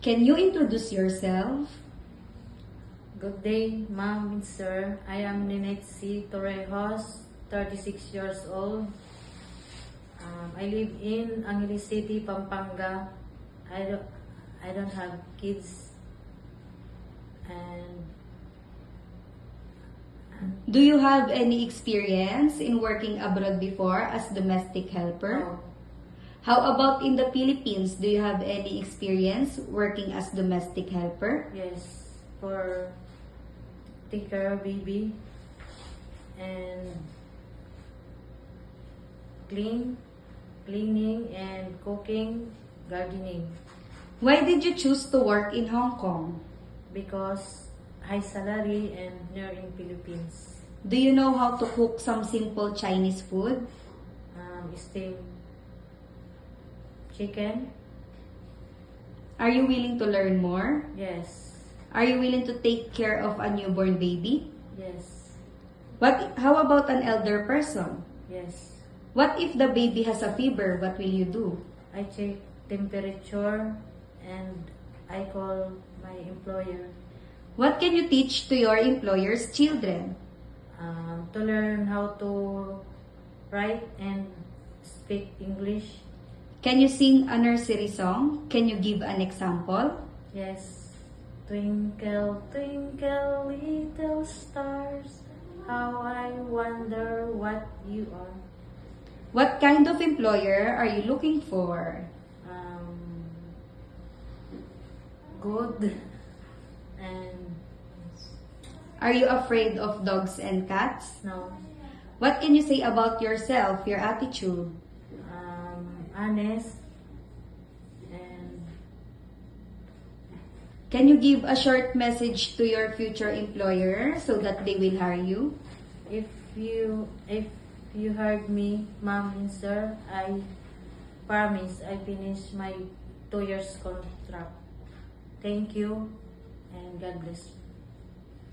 Can you introduce yourself? Good day, ma'am and sir. I am Ninette C. Torrejos, 36 years old. I live in Angeles City, Pampanga. I don't have kids. And Do you have any experience in working abroad before as domestic helper? no, How about in the Philippines? Do you have any experience working as domestic helper? yes, for take care of baby and cleaning and cooking, gardening. Why did you choose to work in Hong Kong? Because high salary and near in Philippines. Do you know how to cook some simple Chinese food? Steam chicken. Are you willing to learn more? Yes. Are you willing to take care of a newborn baby? Yes. How about an elder person? Yes. What if the baby has a fever? What will you do? I check temperature and I call my employer What can you teach to your employer's children? to learn how to write and speak English. Can you sing a nursery song? Can you give an example? Yes. Twinkle, twinkle, little stars, how I wonder what you are. What kind of employer are you looking for? Good and Are you afraid of dogs and cats? no, What can you say about yourself, your attitude? honest and Can you give a short message to your future employer so that they will hire you? if you heard me, ma'am and sir, I promise I finish my 2 years contract. Thank you and God bless you.